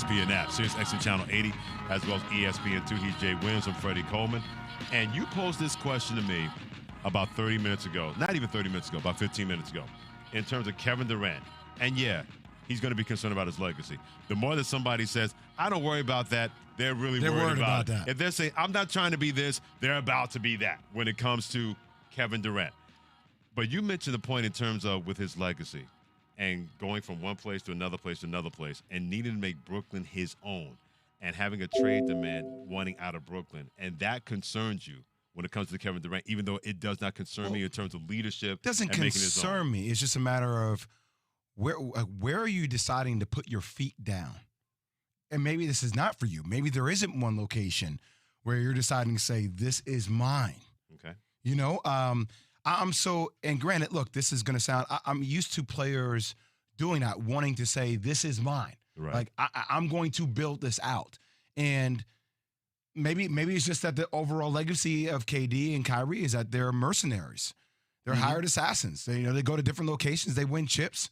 ESPN app, Sirius XM Channel 80, as well as ESPN2. He's Jay Williams. I'm Freddie Coleman. And you posed this question to me about 30 minutes ago. Not even 30 minutes ago, about 15 minutes ago, in terms of Kevin Durant. And yeah, he's going to be concerned about his legacy. The more that somebody says, I don't worry about that, they're really worried about that. If they're saying, I'm not trying to be this, they're about to be that when it comes to Kevin Durant. But you mentioned the point in terms of with his legacy and going from one place to another place and needing to make Brooklyn his own and having a trade demand wanting out of Brooklyn. And that concerns you when it comes to Kevin Durant, even though it does not concern me in terms of leadership. It doesn't concern me. It's just a matter of where are you deciding to put your feet down? And maybe this is not for you. Maybe there isn't one location where you're deciding to say, this is mine. Okay. You know, and granted, look, this is going to sound, I'm used to players doing that, wanting to say, this is mine. Right. Like, I'm going to build this out. And maybe it's just that the overall legacy of KD and Kyrie is that they're mercenaries. They're hired assassins. They go to different locations. They win chips,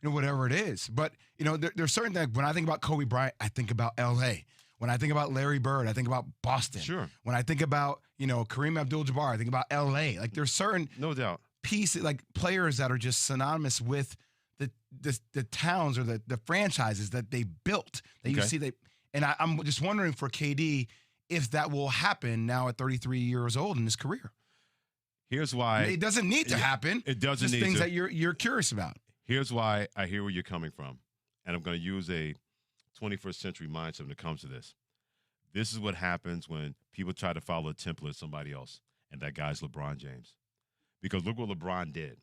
whatever it is. But, there's certain things. When I think about Kobe Bryant, I think about L.A. When I think about Larry Bird, I think about Boston. Sure. When I think about, Kareem Abdul-Jabbar, I think about L.A. Like, there's certain no doubt pieces, like players that are just synonymous with the towns or the franchises that they built. That you see I'm just wondering for KD if that will happen now at 33 years old in his career. Here's why. It doesn't need to happen. It doesn't just need things to. that you're curious about. Here's why I hear where you're coming from. And I'm going to use a 21st century mindset when it comes to this. This is what happens when people try to follow a template of somebody else. And that guy's LeBron James. Because look what LeBron did.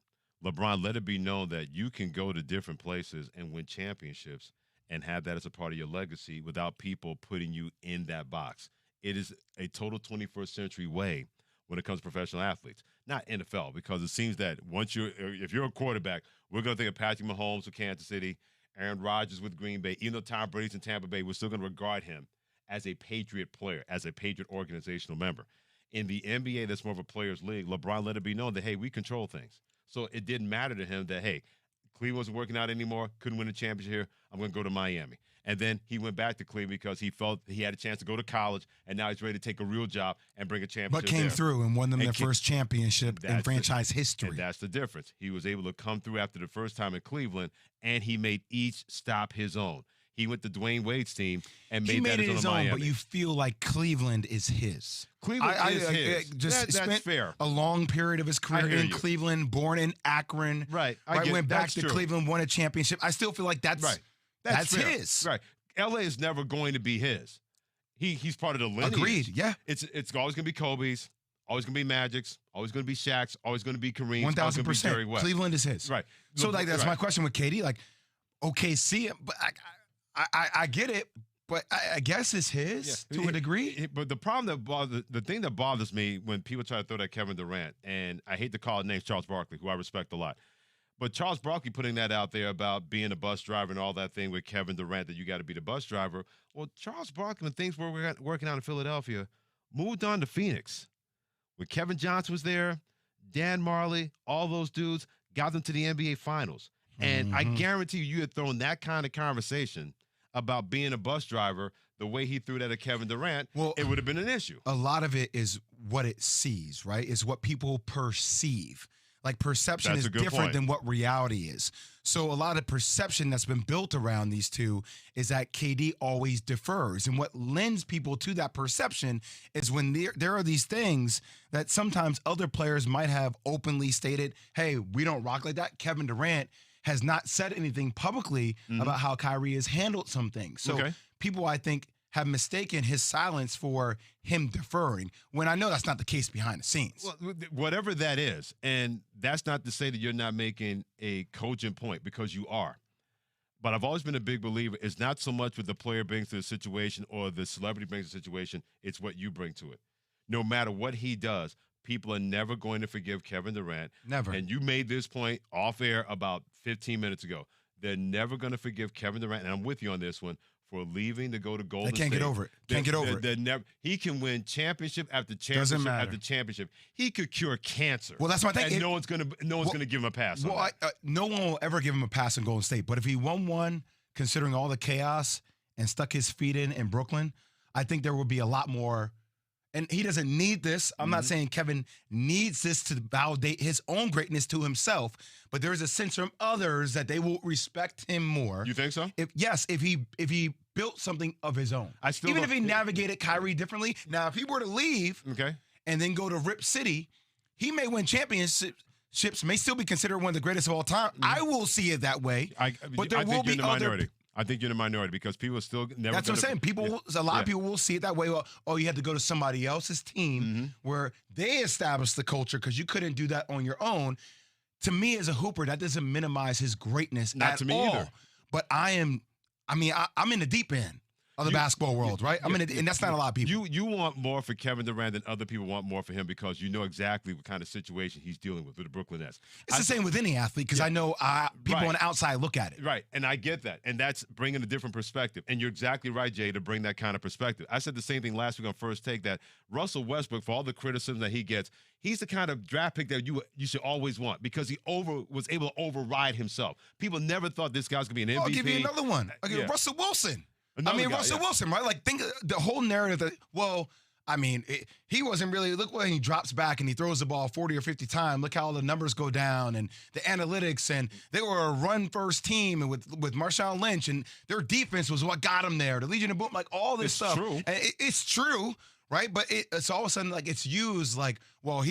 LeBron let it be known that you can go to different places and win championships and have that as a part of your legacy without people putting you in that box. It is a total 21st century way when it comes to professional athletes, not NFL, because it seems that if you're a quarterback, we're going to think of Patrick Mahomes with Kansas City, Aaron Rodgers with Green Bay. Even though Tom Brady's in Tampa Bay, we're still going to regard him as a Patriot player, as a Patriot organizational member. In the NBA, that's more of a players' league. LeBron let it be known that, hey, we control things. So it didn't matter to him that, hey, Cleveland wasn't working out anymore, couldn't win a championship here, I'm going to go to Miami. And then he went back to Cleveland because he felt he had a chance to go to college, and now he's ready to take a real job and bring a championship But came through and won them their first championship in franchise history. And that's the difference. He was able to come through after the first time in Cleveland, and he made each stop his own. He went to Dwayne Wade's team and made that his own. Miami. But you feel like Cleveland is his. Cleveland is his. That's spent fair. A long period of his career in Cleveland, born in Akron. Right. Went back to Cleveland, won a championship. I still feel like that's right. That's his. Right. LA is never going to be his. He's part of the lineage. Agreed. Yeah. It's always going to be Kobe's, always going to be Magic's, always going to be Shaq's, always going to be Kareem's, 1,000%. Cleveland is his. Right. So that's my question with KD. Like, OKC, but I get it, but I guess it's his to a degree. But the thing that bothers me when people try to throw that Kevin Durant, and I hate to call his name Charles Barkley, who I respect a lot, but Charles Barkley putting that out there about being a bus driver and all that thing with Kevin Durant, that you got to be the bus driver. Well, Charles Barkley, when things were working out in Philadelphia, moved on to Phoenix. When Kevin Johnson was there, Dan Marley, all those dudes got them to the NBA Finals. And I guarantee you had thrown that kind of conversation about being a bus driver the way he threw that at Kevin Durant, it would have been an issue. A lot of it is what it sees, right? Is what people perceive. Like, perception is different than what reality is. So a lot of perception that's been built around these two is that KD always defers. And what lends people to that perception is when there are these things that sometimes other players might have openly stated, hey, we don't rock like that. Kevin Durant has not said anything publicly about how Kyrie has handled some things. So people, I think, have mistaken his silence for him deferring, when I know that's not the case behind the scenes. Well, whatever that is, and that's not to say that you're not making a cogent point, because you are. But I've always been a big believer, it's not so much what the player brings to the situation or the celebrity brings to the situation, it's what you bring to it. No matter what he does, people are never going to forgive Kevin Durant. Never. And you made this point off air about 15 minutes ago. They're never going to forgive Kevin Durant, and I'm with you on this one, for leaving to go to Golden State. They can't get over it. Can't get over it. He can win championship after championship after championship. He could cure cancer. Well, that's my thing. And no one's going to give him a pass. No one will ever give him a pass in Golden State. But if he won one, considering all the chaos and stuck his feet in Brooklyn, I think there will be a lot more. And he doesn't need this. I'm not saying Kevin needs this to validate his own greatness to himself, but there is a sense from others that they will respect him more. You think so? If he built something of his own. Even if he navigated Kyrie differently. Now, if he were to leave and then go to Rip City, he may win championships, may still be considered one of the greatest of all time. I will see it that way. But there will be other. I think you're in the minority because people still never. That's what I'm saying. A lot of people will see it that way. Well, you had to go to somebody else's team where they established the culture because you couldn't do that on your own. To me, as a hooper, that doesn't minimize his greatness Not to me either. But I'm in the deep end of the basketball world, right? And that's not a lot of people. You want more for Kevin Durant than other people want more for him because you know exactly what kind of situation he's dealing with the Brooklyn Nets. It's the same with any athlete because I know people on the outside look at it. Right, and I get that. And that's bringing a different perspective. And you're exactly right, Jay, to bring that kind of perspective. I said the same thing last week on First Take that Russell Westbrook, for all the criticism that he gets, he's the kind of draft pick that you should always want because he was able to override himself. People never thought this guy was going to be an MVP. I'll give you another one. Russell Wilson. Russell Wilson, right? Like, think of the whole narrative that, he wasn't really, look when he drops back and he throws the ball 40 or 50 times. Look how the numbers go down and the analytics. And they were a run-first team and with Marshawn Lynch, and their defense was what got them there. The Legion of Boom, like all this stuff. True. And it's true, right? But it's all of a sudden, like, it's used like, well,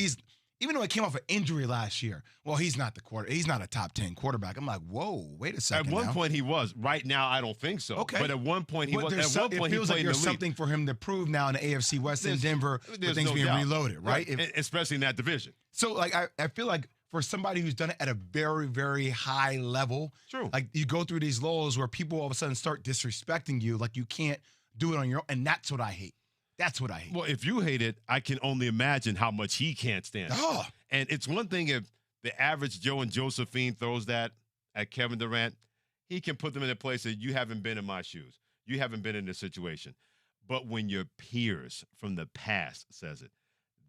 even though he came off an injury last year, well, he's not he's not a top 10 quarterback. I'm like, whoa, wait a second. At one point he was. Right now, I don't think so. Okay. But at one point he was. It feels like there's something for him to prove now in the AFC West in Denver with things being reloaded, right? Especially in that division. So, like, I feel like for somebody who's done it at a very, very high level, true. Like, you go through these lows where people all of a sudden start disrespecting you, like you can't do it on your own, and that's what I hate. That's what I hate. Well, if you hate it, I can only imagine how much he can't stand it. Oh. And it's one thing if the average Joe and Josephine throws that at Kevin Durant, he can put them in a place that you haven't been in my shoes. You haven't been in this situation. But when your peers from the past says it,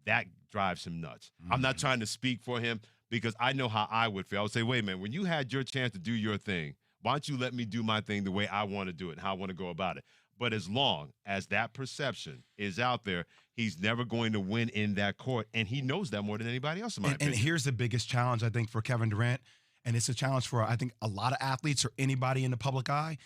that drives him nuts. I'm not trying to speak for him because I know how I would feel. I would say, wait, man, when you had your chance to do your thing, why don't you let me do my thing the way I want to do it and how I want to go about it? But as long as that perception is out there, he's never going to win in that court, and he knows that more than anybody else, in my opinion. And here's the biggest challenge, I think, for Kevin Durant, and it's a challenge for, I think, a lot of athletes or anybody in the public eye.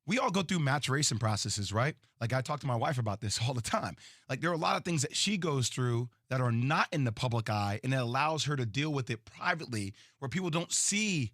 We all go through maturation processes, right? Like, I talk to my wife about this all the time. Like, there are a lot of things that she goes through that are not in the public eye, and it allows her to deal with it privately where people don't see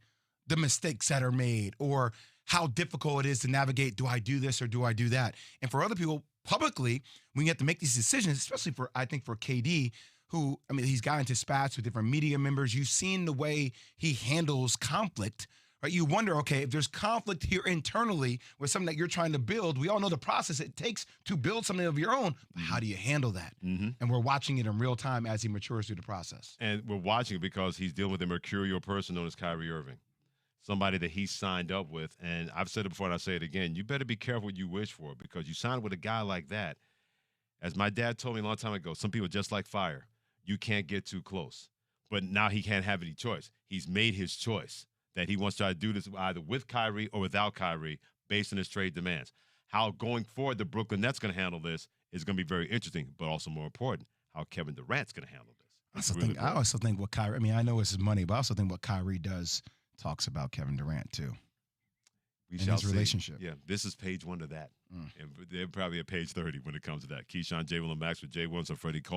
the mistakes that are made or how difficult it is to navigate, do I do this or do I do that? And for other people, publicly, when you have to make these decisions, especially for KD, who, he's got into spats with different media members. You've seen the way he handles conflict, right? You wonder, okay, if there's conflict here internally with something that you're trying to build, we all know the process it takes to build something of your own. How do you handle that? And we're watching it in real time as he matures through the process. And we're watching it because he's dealing with a mercurial person known as Kyrie Irving. Somebody that he signed up with. And I've said it before and I'll say it again. You better be careful what you wish for because you sign with a guy like that. As my dad told me a long time ago, some people just like fire. You can't get too close. But now he can't have any choice. He's made his choice that he wants to try to do this either with Kyrie or without Kyrie based on his trade demands. How going forward the Brooklyn Nets going to handle this is going to be very interesting, but also more important, how Kevin Durant's going to handle this. I also think what Kyrie, I know it's his money, but I also think what Kyrie does talks about Kevin Durant too. We shall his relationship. Yeah, this is page 1 of that. And they're probably at page 30 when it comes to that. Keyshawn, J. Will, and Max with J. Williams and Freddie Cole.